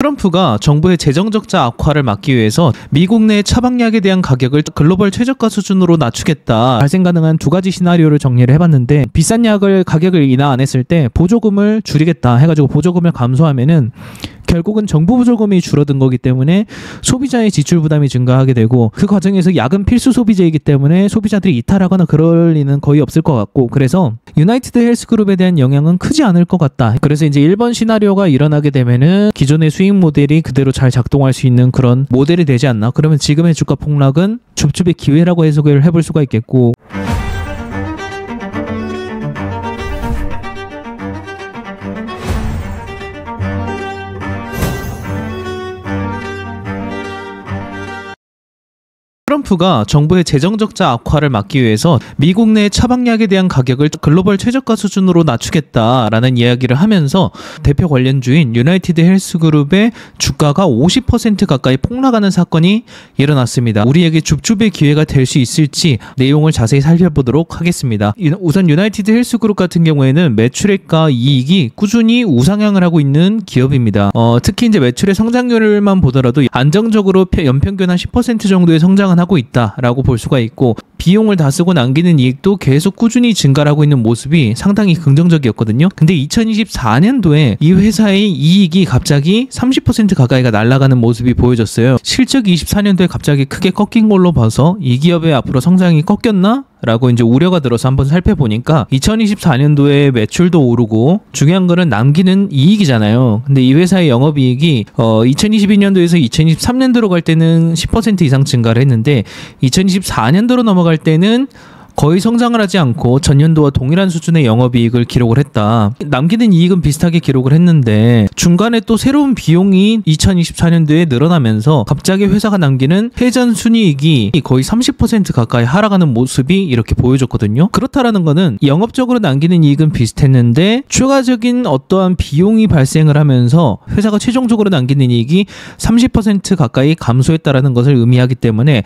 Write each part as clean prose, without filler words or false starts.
트럼프가 정부의 재정적자 악화를 막기 위해서 미국 내 처방약에 대한 가격을 글로벌 최저가 수준으로 낮추겠다. 발생 가능한 두 가지 시나리오를 정리를 해봤는데, 비싼 약을 가격을 인하 안 했을 때 보조금을 줄이겠다 해가지고 보조금을 감소하면은 결국은 정부 보조금이 줄어든 거기 때문에 소비자의 지출 부담이 증가하게 되고, 그 과정에서 약은 필수 소비재이기 때문에 소비자들이 이탈하거나 그럴 리는 거의 없을 것 같고, 그래서 유나이티드 헬스그룹에 대한 영향은 크지 않을 것 같다. 그래서 이제 1번 시나리오가 일어나게 되면은 기존의 수익 모델이 그대로 잘 작동할 수 있는 그런 모델이 되지 않나. 그러면 지금의 주가 폭락은 줍줍의 기회라고 해석을 해볼 수가 있겠고, 트럼프가 정부의 재정적자 악화를 막기 위해서 미국 내 처방약에 대한 가격을 글로벌 최저가 수준으로 낮추겠다라는 이야기를 하면서 대표 관련주인 유나이티드 헬스그룹의 주가가 50% 가까이 폭락하는 사건이 일어났습니다. 우리에게 줍줍의 기회가 될 수 있을지 내용을 자세히 살펴보도록 하겠습니다. 우선 유나이티드 헬스그룹 같은 경우에는 매출액과 이익이 꾸준히 우상향을 하고 있는 기업입니다. 특히 이제 매출의 성장률만 보더라도 안정적으로 연평균 한 10% 정도의 성장을 하고 있다라고 볼 수가 있고, 비용을 다 쓰고 남기는 이익도 계속 꾸준히 증가를 하고 있는 모습이 상당히 긍정적이었거든요. 근데 2024년도에 이 회사의 이익이 갑자기 30% 가까이가 날아가는 모습이 보여졌어요. 실적이 24년도에 갑자기 크게 꺾인 걸로 봐서 이 기업의 앞으로 성장이 꺾였나? 라고 이제 우려가 들어서 한번 살펴보니까 2024년도에 매출도 오르고, 중요한 거는 남기는 이익이잖아요. 근데 이 회사의 영업이익이 2022년도에서 2023년도로 갈 때는 10% 이상 증가를 했는데 2024년도로 넘어갈 때는 거의 성장을 하지 않고 전년도와 동일한 수준의 영업이익을 기록을 했다. 남기는 이익은 비슷하게 기록을 했는데 중간에 또 새로운 비용이 2024년도에 늘어나면서 갑자기 회사가 남기는 회전 순이익이 거의 30% 가까이 하락하는 모습이 이렇게 보여졌거든요. 그렇다라는 거는 영업적으로 남기는 이익은 비슷했는데 추가적인 어떠한 비용이 발생을 하면서 회사가 최종적으로 남기는 이익이 30% 가까이 감소했다라는 것을 의미하기 때문에,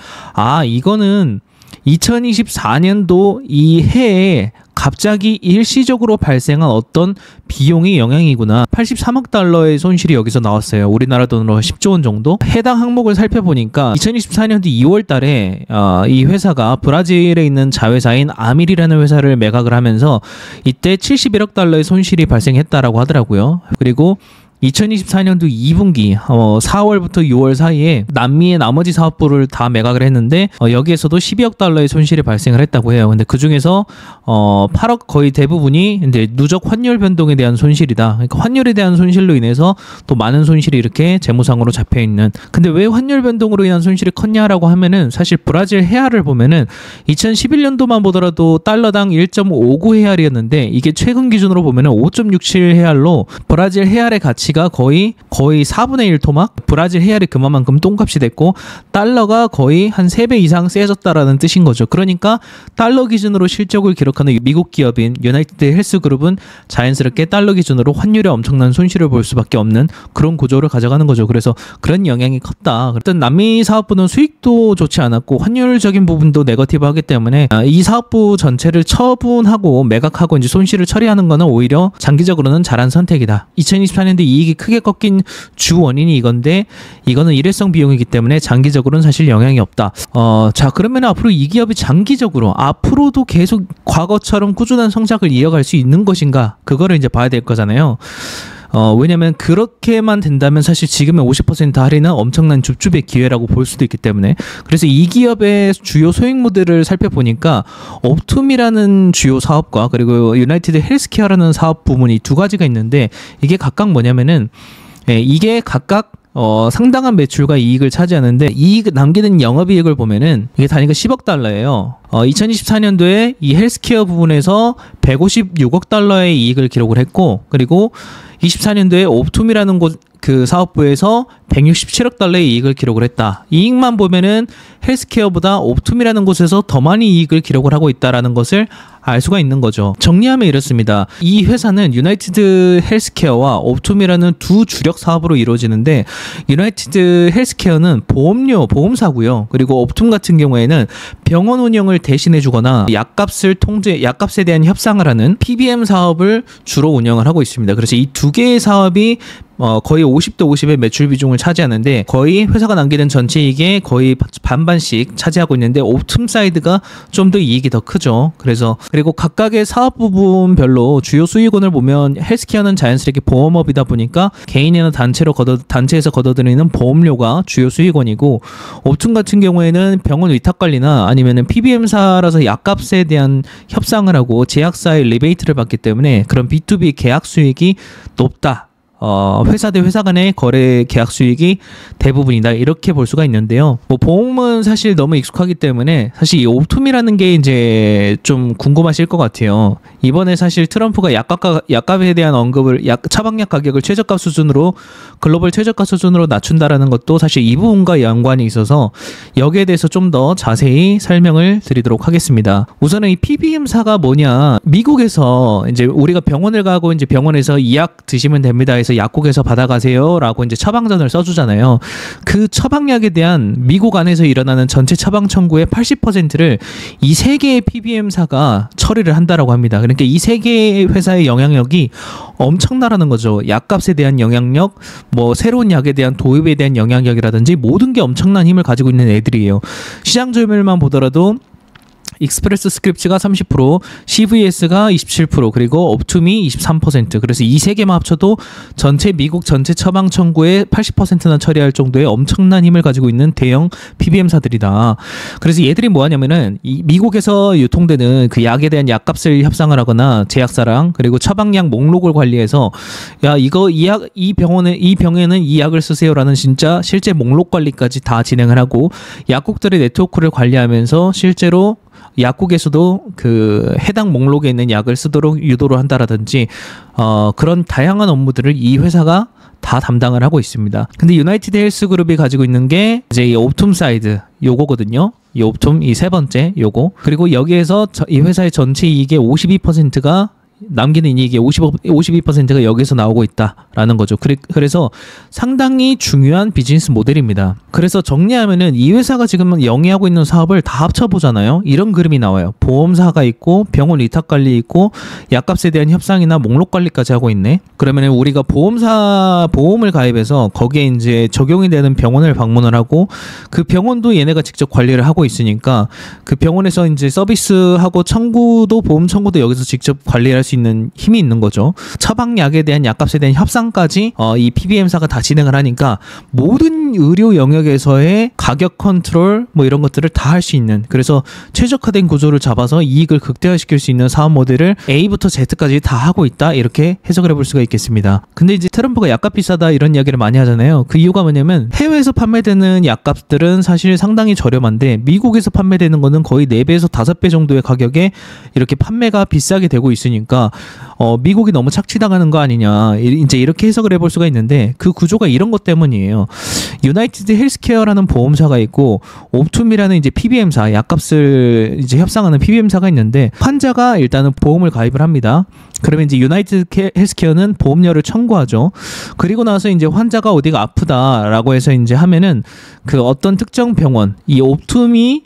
이거는 2024년도 이 해에 갑자기 일시적으로 발생한 어떤 비용의 영향이구나. 83억 달러의 손실이 여기서 나왔어요. 우리나라 돈으로 10조 원 정도? 해당 항목을 살펴보니까 2024년도 2월 달에 이 회사가 브라질에 있는 자회사인 아밀이라는 회사를 매각을 하면서 이때 71억 달러의 손실이 발생했다라고 하더라고요. 그리고 2024년도 2분기 4월부터 6월 사이에 남미의 나머지 사업부를 다 매각을 했는데 여기에서도 12억 달러의 손실이 발생을 했다고 해요. 근데 그 중에서 8억 거의 대부분이 이제 누적 환율 변동에 대한 손실이다. 그러니까 환율에 대한 손실로 인해서 또 많은 손실이 이렇게 재무상으로 잡혀 있는. 근데 왜 환율 변동으로 인한 손실이 컸냐라고 하면은, 사실 브라질 헤알을 보면은 2011년도만 보더라도 달러당 1.59 헤알이었는데 이게 최근 기준으로 보면은 5.67 헤알로 브라질 헤알의 가치 가 거의 4분의 1 토막, 브라질 헤알이 그만큼 똥값이 됐고 달러가 거의 한 3배 이상 세졌다라는 뜻인 거죠. 그러니까 달러 기준으로 실적을 기록하는 미국 기업인 유나이티드 헬스그룹은 자연스럽게 달러 기준으로 환율에 엄청난 손실을 볼 수밖에 없는 그런 구조를 가져가는 거죠. 그래서 그런 영향이 컸다. 일단 남미 사업부는 수익도 좋지 않았고 환율적인 부분도 네거티브하기 때문에 이 사업부 전체를 처분하고 매각하고 이제 손실을 처리하는 거는 오히려 장기적으로는 잘한 선택이다. 2024년도 이익이 크게 꺾인 주 원인이 이건데, 이거는 일회성 비용이기 때문에 장기적으로는 사실 영향이 없다. 자, 그러면 앞으로 이 기업이 장기적으로 앞으로도 계속 과거처럼 꾸준한 성장을 이어갈 수 있는 것인가? 그거를 이제 봐야 될 거잖아요. 왜냐면 그렇게만 된다면 사실 지금의 50% 할인은 엄청난 줍줍의 기회라고 볼 수도 있기 때문에. 그래서 이 기업의 주요 소액 모델을 살펴보니까 옵툼이라는 주요 사업과 그리고 유나이티드 헬스케어라는 사업 부문이 두 가지가 있는데, 이게 각각 뭐냐면은 이게 각각 상당한 매출과 이익을 차지하는데, 이익 남기는 영업이익을 보면은 이게 단위가 10억 달러예요. 2024년도에 이 헬스케어 부분에서 156억 달러의 이익을 기록을 했고, 그리고 24년도에 옵툼이라는 그 사업부에서 167억 달러의 이익을 기록을 했다. 이익만 보면은 헬스케어보다 옵툼이라는 곳에서 더 많이 이익을 기록을 하고 있다라는 것을 알 수가 있는 거죠. 정리하면 이렇습니다. 이 회사는 유나이티드 헬스케어와 옵툼이라는 두 주력 사업으로 이루어지는데, 유나이티드 헬스케어는 보험사고요. 그리고 옵툼 같은 경우에는 병원 운영을 대신해 주거나 약값에 대한 협상을 하는 PBM 사업을 주로 운영을 하고 있습니다. 그래서 이 두 개의 사업이 거의 50대 50의 매출 비중을 차지하는데, 거의 회사가 남기는 전체 이익의 거의 반반씩 차지하고 있는데, 옵툼 사이드가 좀 더 이익이 더 크죠. 그리고 각각의 사업 부분별로 주요 수익원을 보면 헬스케어는 자연스럽게 보험업이다 보니까 개인이나 단체에서 걷어들이는 보험료가 주요 수익원이고, 옵툼 같은 경우에는 병원 위탁관리나 아니면은 PBM사라서 약값에 대한 협상을 하고 제약사의 리베이트를 받기 때문에 그런 B2B 계약 수익이 높다. 회사 대 회사 간의 거래 계약 수익이 대부분이다, 이렇게 볼 수가 있는데요. 뭐 보험은 사실 너무 익숙하기 때문에 사실 이 옵툼이라는 게 이제 좀 궁금하실 것 같아요. 이번에 사실 트럼프가 약값에 대한 언급을, 처방약 가격을 최저가 수준으로, 글로벌 최저가 수준으로 낮춘다라는 것도 사실 이 부분과 연관이 있어서 여기에 대해서 좀 더 자세히 설명을 드리도록 하겠습니다. 우선은 이 PBM사가 뭐냐, 미국에서 이제 우리가 병원을 가고 이제 병원에서 이 약 드시면 됩니다 해서 약국에서 받아가세요 라고 이제 처방전을 써주잖아요. 그 처방약에 대한 미국 안에서 일어나는 전체 처방 청구의 80%를 이 세 개의 PBM사가 처리를 한다라고 합니다. 그러니까 이 세 개의 회사의 영향력이 엄청나라는 거죠. 약값에 대한 영향력, 뭐 새로운 약에 대한 도입에 대한 영향력이라든지 모든 게 엄청난 힘을 가지고 있는 애들이에요. 시장 점유율만 보더라도 익스프레스 스크립츠가 30%, CVS가 27%, 그리고 옵툼이 23%. 그래서 이 세 개만 합쳐도 미국 전체 처방 청구의 80%나 처리할 정도의 엄청난 힘을 가지고 있는 대형 PBM사들이다. 그래서 얘들이 뭐 하냐면은 이 미국에서 유통되는 그 약에 대한 약값을 협상을 하거나 제약사랑, 그리고 처방약 목록을 관리해서 야, 이 병에는 이 약을 쓰세요라는 실제 목록 관리까지 다 진행을 하고, 약국들의 네트워크를 관리하면서 실제로 약국에서도 그 해당 목록에 있는 약을 쓰도록 유도를 한다라든지 그런 다양한 업무들을 이 회사가 다 담당을 하고 있습니다. 근데 유나이티드 헬스그룹이 가지고 있는 게 이제 이 옵툼 사이드 요거거든요. 이 옵툼, 이 세 번째 요거. 그리고 여기에서 이 회사의 전체 이익의 52%가 남기는 이익의 52%가 여기서 나오고 있다라는 거죠. 그래서 상당히 중요한 비즈니스 모델입니다. 그래서 정리하면은 이 회사가 지금 영위하고 있는 사업을 다 합쳐보잖아요. 이런 그림이 나와요. 보험사가 있고, 병원 위탁관리 있고, 약값에 대한 협상이나 목록 관리까지 하고 있네. 그러면은 우리가 보험을 가입해서 거기에 이제 적용이 되는 병원을 방문을 하고, 그 병원도 얘네가 직접 관리를 하고 있으니까 그 병원에서 이제 서비스하고 보험 청구도 여기서 직접 관리할 수 있는 힘이 있는 거죠. 처방약에 대한 약값에 대한 협상까지 이 PBM사가 다 진행을 하니까 모든 의료 영역에서의 가격 컨트롤 뭐 이런 것들을 다 할 수 있는, 그래서 최적화된 구조를 잡아서 이익을 극대화시킬 수 있는 사업 모델을 A부터 Z까지 다 하고 있다, 이렇게 해석을 해볼 수가 있겠습니다. 근데 이제 트럼프가 약값 비싸다 이런 이야기를 많이 하잖아요. 그 이유가 뭐냐면 해외에서 판매되는 약값들은 사실 상당히 저렴한데 미국에서 판매되는 거는 거의 4배에서 5배 정도의 가격에 이렇게 판매가 비싸게 되고 있으니까 미국이 너무 착취당하는 거 아니냐, 이제 이렇게 해석을 해볼 수가 있는데, 그 구조가 이런 것 때문이에요. 유나이티드 헬스케어라는 보험사가 있고, 옵툼이라는 이제 PBM사, 약값을 이제 협상하는 PBM사가 있는데, 환자가 일단은 보험을 가입을 합니다. 그러면 이제 유나이티드 헬스케어는 보험료를 청구하죠. 그리고 나서 이제 환자가 어디가 아프다라고 해서 이제 하면은 그 어떤 특정 병원, 이 옵툼이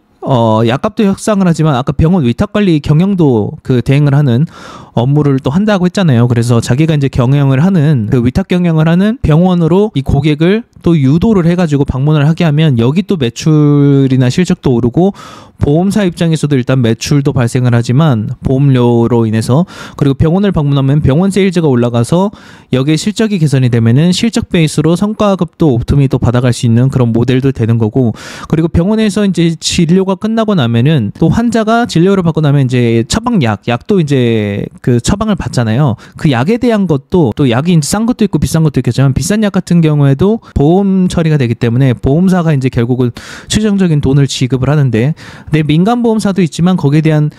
약값도 협상을 하지만 아까 병원 위탁관리 경영도 그 대행을 하는 업무를 또 한다고 했잖아요. 그래서 자기가 이제 경영을 하는, 그 위탁 경영을 하는 병원으로 이 고객을 또 유도를 해가지고 방문을 하게 하면 여기 또 매출이나 실적도 오르고, 보험사 입장에서도 일단 매출도 발생을 하지만 보험료로 인해서, 그리고 병원을 방문하면 병원 세일즈가 올라가서 여기에 실적이 개선이 되면은 실적 베이스로 성과급도 옵툼이 또 받아갈 수 있는 그런 모델도 되는 거고, 그리고 병원에서 이제 진료가 끝나고 나면은 또 환자가 진료를 받고 나면 이제 약도 이제 그 처방을 받잖아요. 그 약에 대한 것도 또 약이 이제 싼 것도 있고 비싼 것도 있겠지만, 비싼 약 같은 경우에도 보험 처리가 되기 때문에 보험사가 이제 결국은 최종적인 돈을 지급을 하는데, 내 민간 보험사도 있지만 거기에 대한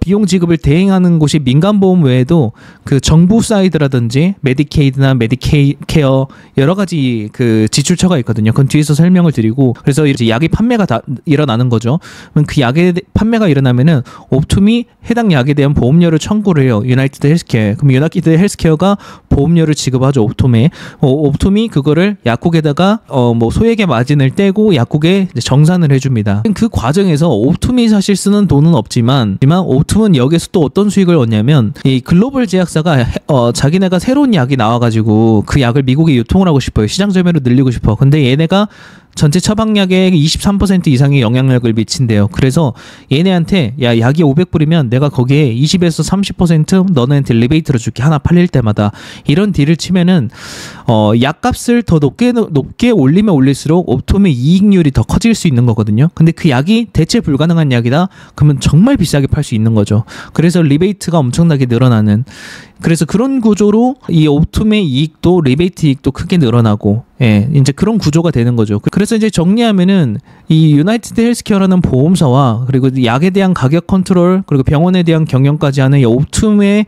비용 지급을 대행하는 곳이 민간보험 외에도 그 정부 사이드라든지 메디케이드나 메디케어 여러 가지 그 지출처가 있거든요. 그건 뒤에서 설명을 드리고, 그래서 이제 약의 판매가 일어나는 거죠. 그럼 그 약의 판매가 일어나면은 옵툼이 해당 약에 대한 보험료를 청구를 해요. 유나이티드 헬스케어. 그럼 유나이티드 헬스케어가 보험료를 지급하죠. 옵툼에. 옵툼이 그거를 약국에다가 뭐 소액의 마진을 떼고 약국에 이제 정산을 해줍니다. 그 과정에서 옵툼이 사실 쓰는 돈은 없지만 옵툼은 여기서 또 어떤 수익을 얻냐면, 이 글로벌 제약사가 자기네가 새로운 약이 나와가지고 그 약을 미국에 유통을 하고 싶어요. 시장 점유율을 늘리고 싶어. 근데 얘네가 전체 처방약의 23% 이상의 영향력을 미친대요. 그래서 얘네한테 야, 약이 500불이면 내가 거기에 20에서 30% 너네한테 리베이트로 줄게, 하나 팔릴 때마다. 이런 딜을 치면은 약값을 더 높게 올리면 올릴수록 옵톰의 이익률이 더 커질 수 있는 거거든요. 근데 그 약이 대체 불가능한 약이다? 그러면 정말 비싸게 팔 수 있는 거죠. 그래서 리베이트가 엄청나게 늘어나는, 그래서 그런 구조로 이 옵툼의 이익도 리베이트 이익도 크게 늘어나고, 예, 이제 그런 구조가 되는 거죠. 그래서 이제 정리하면은 이 유나이티드 헬스케어라는 보험사와 그리고 약에 대한 가격 컨트롤 그리고 병원에 대한 경영까지 하는 이 옵툼의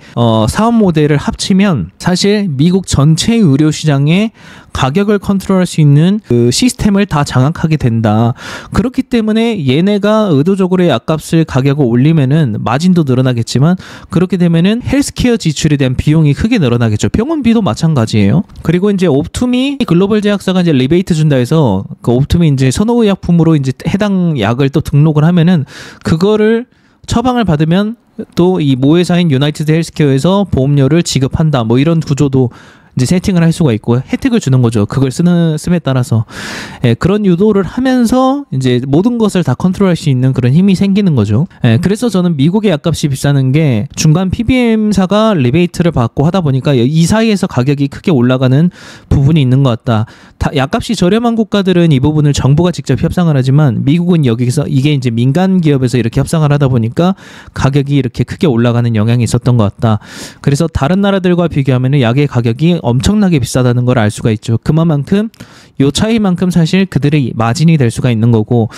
사업 모델을 합치면 사실 미국 전체 의료 시장의 가격을 컨트롤할 수 있는 그 시스템을 다 장악하게 된다. 그렇기 때문에 얘네가 의도적으로 약값을 가격을 올리면은 마진도 늘어나겠지만, 그렇게 되면은 헬스케어 지출에 대한 비용이 크게 늘어나겠죠. 병원비도 마찬가지예요. 그리고 이제 옵툼이 글로벌 제약사가 이제 리베이트 준다 해서 그 옵툼이 이제 선호의약품으로 이제 해당 약을 또 등록을 하면은 그거를 처방을 받으면 또 이 모회사인 유나이티드 헬스케어에서 보험료를 지급한다. 뭐 이런 구조도 이제 세팅을 할 수가 있고 혜택을 주는 거죠. 그걸 씀에 따라서. 예, 그런 유도를 하면서 이제 모든 것을 다 컨트롤할 수 있는 그런 힘이 생기는 거죠. 예, 그래서 저는 미국의 약값이 비싸는 게 중간 PBM사가 리베이트를 받고 하다 보니까 이 사이에서 가격이 크게 올라가는 부분이 있는 것 같다. 약값이 저렴한 국가들은 이 부분을 정부가 직접 협상을 하지만 미국은 여기서 이게 이제 민간 기업에서 이렇게 협상을 하다 보니까 가격이 이렇게 크게 올라가는 영향이 있었던 것 같다. 그래서 다른 나라들과 비교하면 약의 가격이 엄청나게 비싸다는 걸 알 수가 있죠. 그만큼 요 차이만큼 사실 그들의 마진이 될 수가 있는 거고.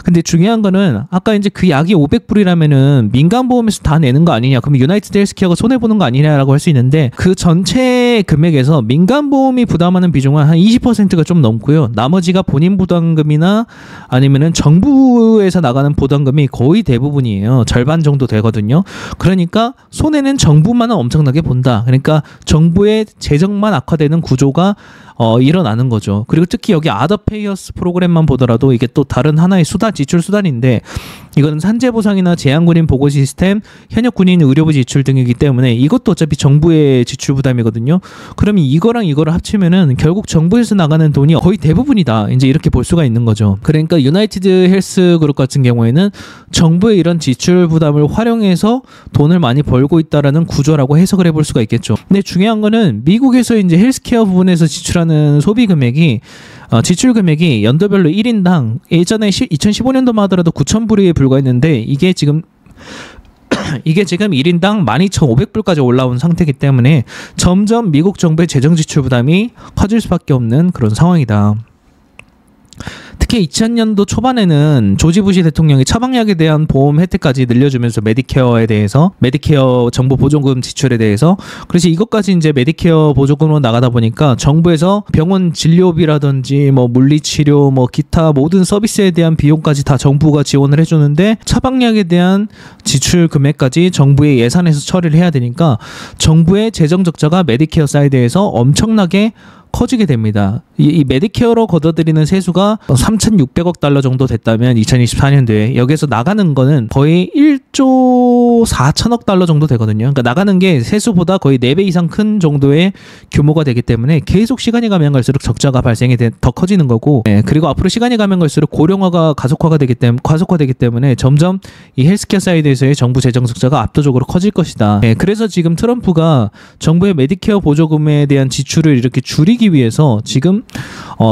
근데 중요한 거는 아까 이제 그 약이 500불이라면은 민간보험에서 다 내는 거 아니냐, 그럼 유나이티드 헬스케어가 손해보는 거 아니냐라고 할 수 있는데, 그 전체 금액에서 민간보험이 부담하는 비중은 한 20%가 좀 넘고요. 나머지가 본인 부담금이나 아니면은 정부에서 나가는 부담금이 거의 대부분이에요. 절반 정도 되거든요. 그러니까 손해는 정부만은 엄청나게 본다. 그러니까 정부의 재정만 악화되는 구조가 일어나는 거죠. 그리고 특히 여기 아더페이어스 프로그램만 보더라도 이게 또 다른 하나의 지출 수단인데, 이거는 산재보상이나 재난군인 보고 시스템, 현역군인 의료비 지출 등이기 때문에 이것도 어차피 정부의 지출 부담이거든요. 그러면 이거랑 이거를 합치면은 결국 정부에서 나가는 돈이 거의 대부분이다. 이제 이렇게 볼 수가 있는 거죠. 그러니까 유나이티드 헬스 그룹 같은 경우에는 정부의 이런 지출 부담을 활용해서 돈을 많이 벌고 있다라는 구조라고 해석을 해볼 수가 있겠죠. 근데 중요한 거는 미국에서 이제 헬스케어 부분에서 지출하는 소비 금액이 지출 금액이 연도별로 1인당 예전에 2015년도만 하더라도 9,000불에 불과했는데 이게 지금 1인당 12,500불까지 올라온 상태이기 때문에 점점 미국 정부의 재정 지출 부담이 커질 수밖에 없는 그런 상황이다. 특히 2000년도 초반에는 조지 부시 대통령이 처방약에 대한 보험 혜택까지 늘려주면서 메디케어 정부 보조금 지출에 대해서, 그래서 이것까지 이제 메디케어 보조금으로 나가다 보니까 정부에서 병원 진료비라든지 뭐 물리치료 뭐 기타 모든 서비스에 대한 비용까지 다 정부가 지원을 해주는데, 처방약에 대한 지출 금액까지 정부의 예산에서 처리를 해야 되니까 정부의 재정 적자가 메디케어 사이드에서 엄청나게 커지게 됩니다. 이 메디케어로 걷어들이는 세수가 3,600억 달러 정도 됐다면 2024년도에 여기에서 나가는 거는 거의 1조 4천억 달러 정도 되거든요. 그러니까 나가는 게 세수보다 거의 4배 이상 큰 정도의 규모가 되기 때문에 계속 시간이 가면 갈수록 적자가 발생이 더 커지는 거고, 그리고 앞으로 시간이 가면 갈수록 고령화가 가속화되기 때문에 점점 이 헬스케어 사이드에서의 정부 재정 적자가 압도적으로 커질 것이다. 그래서 지금 트럼프가 정부의 메디케어 보조금에 대한 지출을 이렇게 줄이기 줄이기 위해서 지금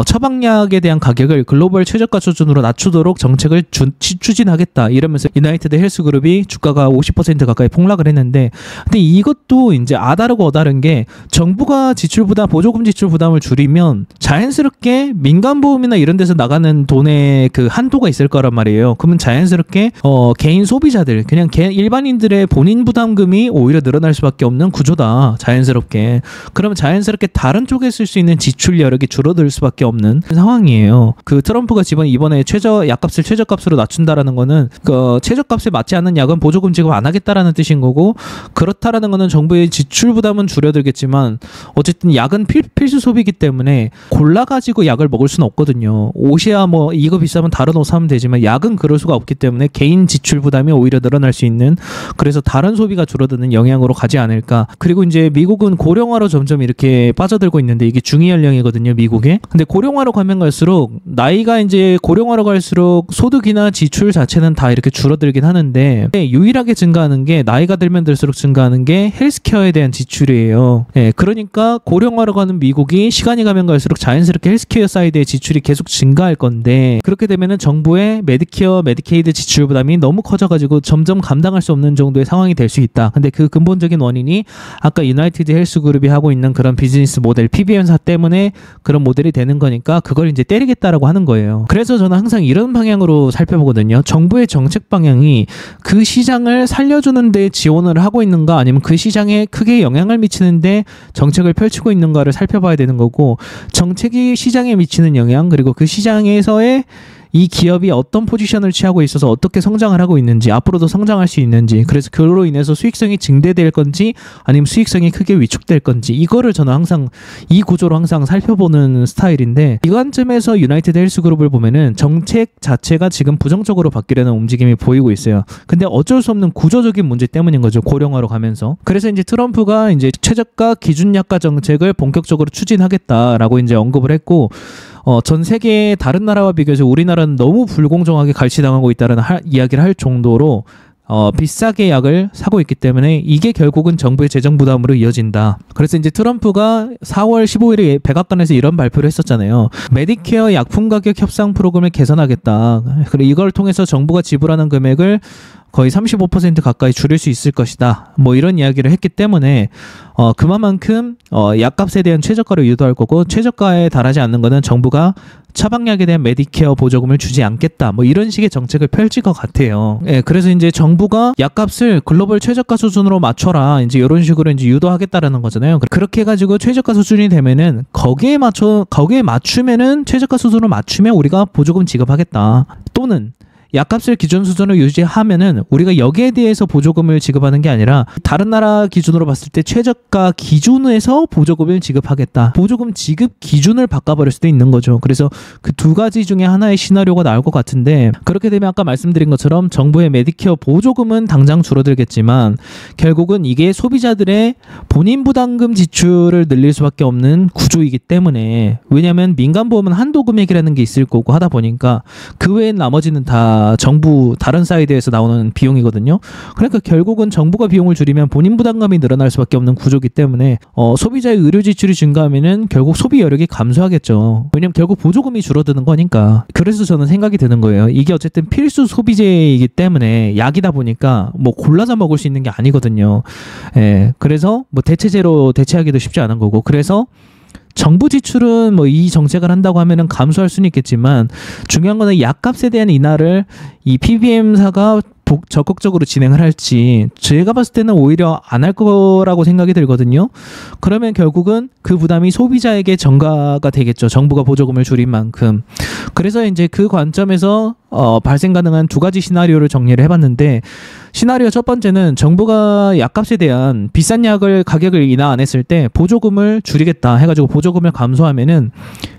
처방약에 대한 가격을 글로벌 최저가 수준으로 낮추도록 정책을 추진하겠다 이러면서 유나이티드 헬스그룹이 주가가 50% 가까이 폭락을 했는데, 근데 이것도 이제 아다르고 어다른 게 정부가 지출 부담, 보조금 지출 부담을 줄이면 자연스럽게 민간보험이나 이런 데서 나가는 돈의 그 한도가 있을 거란 말이에요. 그러면 자연스럽게 개인 소비자들, 그냥 일반인들의 본인 부담금이 오히려 늘어날 수밖에 없는 구조다. 자연스럽게. 그러면 자연스럽게 다른 쪽에 쓸 수 있는 지출 여력이 줄어들 수밖에 없는 상황이에요. 그 트럼프가 이번에 약값을 최저값으로 낮춘다라는 거는 그 최저값에 맞지 않는 약은 보조금 지급 안 하겠다라는 뜻인 거고, 그렇다라는 거는 정부의 지출 부담은 줄여들겠지만 어쨌든 약은 필수 소비이기 때문에 골라가지고 약을 먹을 수는 없거든요. 옷이야 뭐 이거 비싸면 다른 옷 사면 되지만 약은 그럴 수가 없기 때문에 개인 지출 부담이 오히려 늘어날 수 있는, 그래서 다른 소비가 줄어드는 영향으로 가지 않을까. 그리고 이제 미국은 고령화로 점점 이렇게 빠져들고 있는데 이게 중위 연령이거든요, 미국에. 근데 고령화로 가면 갈수록 나이가 이제 고령화로 갈수록 소득이나 지출 자체는 다 이렇게 줄어들긴 하는데 유일하게 증가하는 게 나이가 들면 들수록 증가하는 게 헬스케어에 대한 지출이에요. 그러니까 고령화로 가는 미국이 시간이 가면 갈수록 자연스럽게 헬스케어 사이드의 지출이 계속 증가할 건데, 그렇게 되면은 정부의 메디케어, 메디케이드 지출 부담이 너무 커져가지고 점점 감당할 수 없는 정도의 상황이 될 수 있다. 근데 그 근본적인 원인이 아까 유나이티드 헬스그룹이 하고 있는 그런 비즈니스 모델, PBM사 때문에 그런 모델이 되는 거니까 그걸 이제 때리겠다라고 하는 거예요. 그래서 저는 항상 이런 방향으로 살펴보거든요. 정부의 정책 방향이 그 시장을 살려주는 데 지원을 하고 있는가, 아니면 그 시장에 크게 영향을 미치는데 정책을 펼치고 있는가를 살펴봐야 되는 거고, 정책이 시장에 미치는 영향, 그리고 그 시장에서의 이 기업이 어떤 포지션을 취하고 있어서 어떻게 성장을 하고 있는지, 앞으로도 성장할 수 있는지, 그래서 그로 인해서 수익성이 증대될 건지 아니면 수익성이 크게 위축될 건지, 이거를 저는 항상 이 구조로 항상 살펴보는 스타일인데, 이 관점에서 유나이티드 헬스그룹을 보면은 정책 자체가 지금 부정적으로 바뀌려는 움직임이 보이고 있어요. 근데 어쩔 수 없는 구조적인 문제 때문인 거죠, 고령화로 가면서. 그래서 이제 트럼프가 이제 최저가 기준약가 정책을 본격적으로 추진하겠다라고 이제 언급을 했고, 전 세계의 다른 나라와 비교해서 우리나라는 너무 불공정하게 갈취당하고 있다는 이야기를 할 정도로 비싸게 약을 사고 있기 때문에 이게 결국은 정부의 재정 부담으로 이어진다. 그래서 이제 트럼프가 4월 15일에 백악관에서 이런 발표를 했었잖아요. 메디케어 약품 가격 협상 프로그램을 개선하겠다. 그리고 이걸 통해서 정부가 지불하는 금액을 거의 35% 가까이 줄일 수 있을 것이다. 뭐 이런 이야기를 했기 때문에 그만큼 약값에 대한 최저가를 유도할 거고, 최저가에 달하지 않는 거는 정부가 처방약에 대한 메디케어 보조금을 주지 않겠다. 뭐 이런 식의 정책을 펼칠 것 같아요. 그래서 이제 정부가 약값을 글로벌 최저가 수준으로 맞춰라. 이제 이런 식으로 이제 유도하겠다라는 거잖아요. 그렇게 해가지고 최저가 수준이 되면은 거기에 맞추면은 최저가 수준으로 맞추면 우리가 보조금 지급하겠다. 또는 약값을 기준 수준으로 유지하면은 우리가 여기에 대해서 보조금을 지급하는 게 아니라 다른 나라 기준으로 봤을 때 최저가 기준에서 보조금을 지급하겠다. 보조금 지급 기준을 바꿔버릴 수도 있는 거죠. 그래서 그 두 가지 중에 하나의 시나리오가 나올 것 같은데, 그렇게 되면 아까 말씀드린 것처럼 정부의 메디케어 보조금은 당장 줄어들겠지만 결국은 이게 소비자들의 본인 부담금 지출을 늘릴 수밖에 없는 구조이기 때문에, 왜냐하면 민간보험은 한도 금액이라는 게 있을 거고 하다 보니까 그 외엔 나머지는 다 정부 다른 사이드에서 나오는 비용이거든요. 그러니까 결국은 정부가 비용을 줄이면 본인 부담감이 늘어날 수밖에 없는 구조이기 때문에 소비자의 의료 지출이 증가하면은 결국 소비 여력이 감소하겠죠. 왜냐면 결국 보조금이 줄어드는 거니까. 그래서 저는 생각이 드는 거예요. 이게 어쨌든 필수 소비재이기 때문에 약이다 보니까 뭐 골라서 먹을 수 있는 게 아니거든요. 그래서 뭐 대체제로 대체하기도 쉽지 않은 거고, 그래서 정부 지출은 뭐 이 정책을 한다고 하면은 감소할 수는 있겠지만 중요한 거는 약값에 대한 인하를 이 PBM사가 적극적으로 진행을 할지, 제가 봤을 때는 오히려 안 할 거라고 생각이 들거든요. 그러면 결국은 그 부담이 소비자에게 전가가 되겠죠. 정부가 보조금을 줄인 만큼. 그래서 이제 그 관점에서 발생 가능한 두 가지 시나리오를 정리를 해봤는데, 시나리오 첫 번째는 정부가 약값에 대한 비싼 약을 가격을 인하 안 했을 때 보조금을 줄이겠다 해가지고 보조금을 감소하면은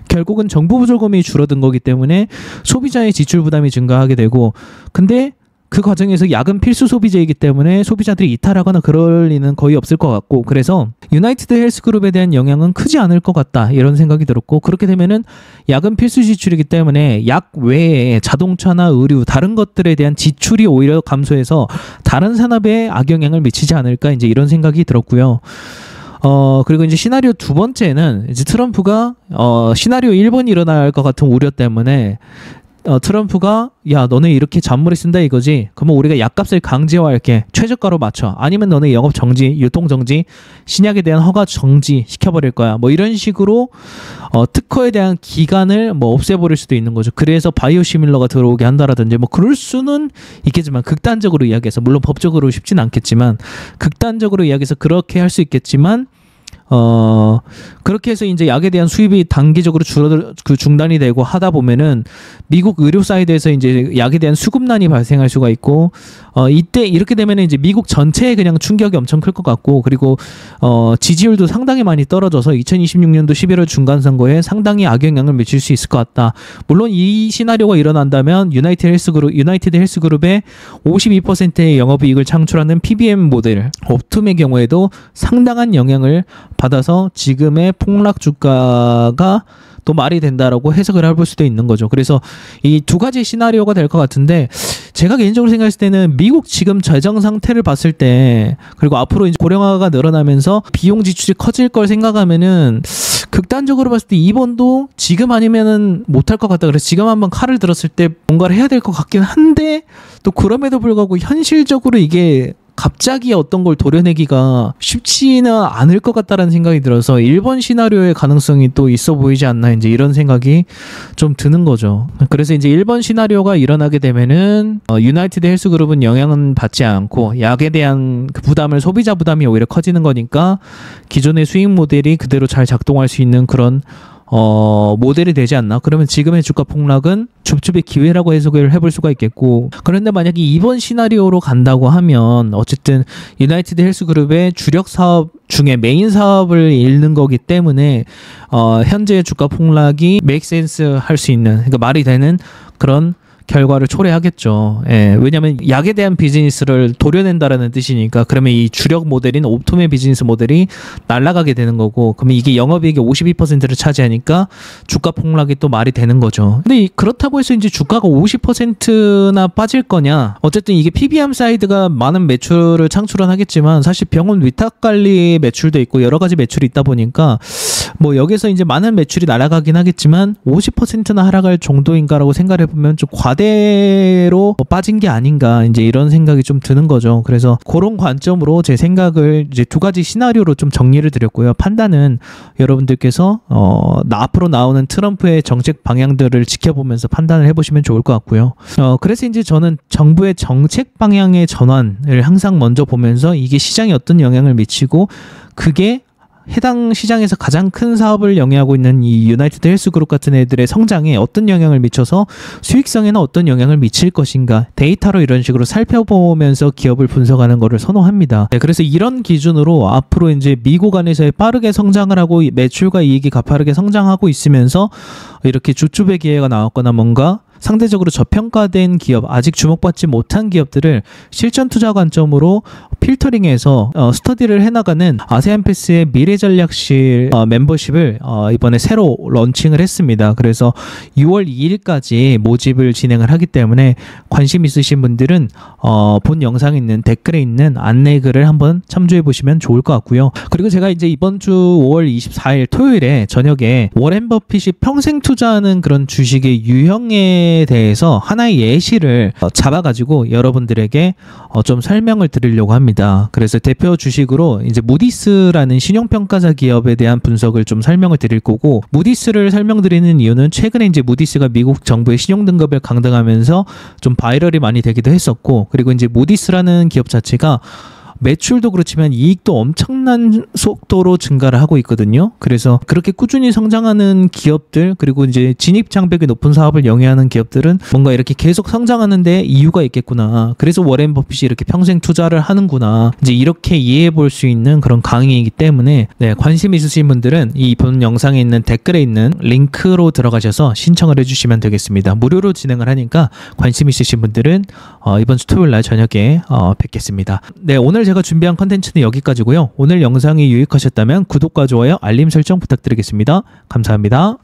결국은 정부 보조금이 줄어든 거기 때문에 소비자의 지출 부담이 증가하게 되고, 근데 그 과정에서 약은 필수 소비재이기 때문에 소비자들이 이탈하거나 그럴 리는 거의 없을 것 같고, 그래서 유나이티드 헬스그룹에 대한 영향은 크지 않을 것 같다 이런 생각이 들었고, 그렇게 되면은 약은 필수 지출이기 때문에 약 외에 자동차나 의류 다른 것들에 대한 지출이 오히려 감소해서 다른 산업에 악영향을 미치지 않을까 이제 이런 생각이 들었고요. 그리고 이제 시나리오 두 번째는 이제 트럼프가 시나리오 1번이 일어날 것 같은 우려 때문에 트럼프가 야 너네 이렇게 잔머리 쓴다 이거지, 그러면 우리가 약값을 강제화할게, 최저가로 맞춰, 아니면 너네 영업 정지, 유통 정지, 신약에 대한 허가 정지 시켜버릴 거야, 뭐 이런 식으로 특허에 대한 기간을 뭐 없애버릴 수도 있는 거죠. 그래서 바이오시밀러가 들어오게 한다라든지 뭐 그럴 수는 있겠지만, 극단적으로 이야기해서, 물론 법적으로 쉽진 않겠지만 극단적으로 이야기해서 그렇게 할 수 있겠지만, 그렇게 해서 이제 약에 대한 수입이 단기적으로 중단이 되고 하다 보면은 미국 의료 사이드에서 이제 약에 대한 수급난이 발생할 수가 있고, 이때 이렇게 되면은 이제 미국 전체에 그냥 충격이 엄청 클 것 같고, 그리고 지지율도 상당히 많이 떨어져서 2026년도 11월 중간 선거에 상당히 악영향을 미칠 수 있을 것 같다. 물론 이 시나리오가 일어난다면 유나이티드 헬스그룹의 52%의 영업이익을 창출하는 PBM 모델 옵툼의 경우에도 상당한 영향을 받아서 지금의 폭락 주가가 또 말이 된다라고 해석을 해볼 수도 있는 거죠. 그래서 이 두 가지 시나리오가 될 것 같은데, 제가 개인적으로 생각했을 때는 미국 지금 재정 상태를 봤을 때, 그리고 앞으로 이제 고령화가 늘어나면서 비용 지출이 커질 걸 생각하면은 극단적으로 봤을 때 2번도 지금 아니면은 못할 것 같다. 그래서 지금 한번 칼을 들었을 때 뭔가를 해야 될 것 같긴 한데, 또 그럼에도 불구하고 현실적으로 이게 갑자기 어떤 걸 도려내기가 쉽지는 않을 것 같다라는 생각이 들어서 1번 시나리오의 가능성이 또 있어 보이지 않나, 이제 이런 생각이 좀 드는 거죠. 그래서 이제 1번 시나리오가 일어나게 되면은 유나이티드 헬스그룹은 영향은 받지 않고 약에 대한 그 부담을, 소비자 부담이 오히려 커지는 거니까 기존의 수익 모델이 그대로 잘 작동할 수 있는 그런 모델이 되지 않나. 그러면 지금의 주가 폭락은 줍줍의 기회라고 해석을 해볼 수가 있겠고, 그런데 만약에 2번 시나리오로 간다고 하면 어쨌든 유나이티드 헬스그룹의 주력 사업 중에 메인 사업을 잃는 거기 때문에 현재의 주가 폭락이 make sense 할 수 있는, 그러니까 말이 되는 그런 결과를 초래하겠죠. 예, 왜냐하면 약에 대한 비즈니스를 도려낸다라는 뜻이니까. 그러면 이 주력 모델인 옵톰의 비즈니스 모델이 날아가게 되는 거고, 그러면 이게 영업이익의 52%를 차지하니까 주가 폭락이 또 말이 되는 거죠. 근데 그렇다고 해서 이제 주가가 50%나 빠질 거냐? 어쨌든 이게 PBM 사이드가 많은 매출을 창출은 하겠지만, 사실 병원 위탁 관리 매출도 있고 여러 가지 매출이 있다 보니까 뭐 여기서 이제 많은 매출이 날아가긴 하겠지만 50%나 하락할 정도인가라고 생각을 해보면 좀 과대로 빠진 게 아닌가, 이제 이런 생각이 좀 드는 거죠. 그래서 그런 관점으로 제 생각을 이제 두 가지 시나리오로 좀 정리를 드렸고요. 판단은 여러분들께서 앞으로 나오는 트럼프의 정책 방향들을 지켜보면서 판단을 해보시면 좋을 것 같고요. 그래서 이제 저는 정부의 정책 방향의 전환을 항상 먼저 보면서 이게 시장에 어떤 영향을 미치고, 그게 해당 시장에서 가장 큰 사업을 영위하고 있는 이 유나이티드 헬스그룹 같은 애들의 성장에 어떤 영향을 미쳐서 수익성에는 어떤 영향을 미칠 것인가, 데이터로 이런 식으로 살펴보면서 기업을 분석하는 것을 선호합니다. 네, 그래서 이런 기준으로 앞으로 이제 미국 안에서의 빠르게 성장을 하고 매출과 이익이 가파르게 성장하고 있으면서 이렇게 주축의 기회가 나왔거나 뭔가 상대적으로 저평가된 기업, 아직 주목받지 못한 기업들을 실전 투자 관점으로 필터링해서 스터디를 해나가는 아세안 패스의 미래전략실 멤버십을 이번에 새로 런칭을 했습니다. 그래서 6월 2일까지 모집을 진행을 하기 때문에 관심 있으신 분들은 본 영상에 있는 댓글에 있는 안내글을 한번 참조해 보시면 좋을 것 같고요. 그리고 제가 이제 이번 주 5월 24일 토요일에 저녁에 워렌 버핏이 평생 투자하는 그런 주식의 유형에 대해서 하나의 예시를 잡아가지고 여러분들에게 좀 설명을 드리려고 합니다. 그래서 대표 주식으로 이제 무디스라는 신용평가사 기업에 대한 분석을 좀 설명을 드릴 거고, 무디스를 설명드리는 이유는 최근에 이제 무디스가 미국 정부의 신용등급을 강등하면서 좀 바이럴이 많이 되기도 했었고, 그리고 이제 무디스라는 기업 자체가 매출도 그렇지만 이익도 엄청난 속도로 증가를 하고 있거든요. 그래서 그렇게 꾸준히 성장하는 기업들, 그리고 이제 진입 장벽이 높은 사업을 영위하는 기업들은 뭔가 이렇게 계속 성장하는 데 이유가 있겠구나. 그래서 워렌 버핏이 이렇게 평생 투자를 하는구나. 이제 이렇게 이해해 볼 수 있는 그런 강의이기 때문에 관심 있으신 분들은 이 본 영상에 있는 댓글에 있는 링크로 들어가셔서 신청을 해주시면 되겠습니다. 무료로 진행을 하니까 관심 있으신 분들은 이번 주 토요일 날 저녁에 뵙겠습니다. 네, 오늘 제가 준비한 컨텐츠는 여기까지고요. 오늘 영상이 유익하셨다면 구독과 좋아요, 알림 설정 부탁드리겠습니다. 감사합니다.